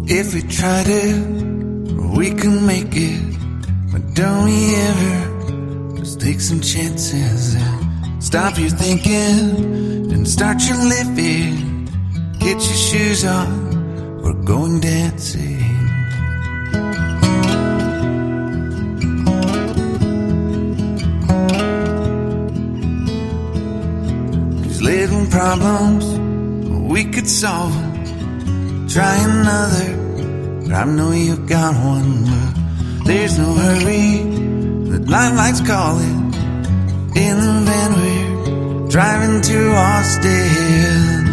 If we tried it, we can make it. But don't we ever just take some chances and stop your thinking and start your living. Get your shoes on, we're going dancing. These little problems, we could solve them. Try another, but I know you got one. But there's no hurry, the limelight's calling. In the van we're driving to Austin.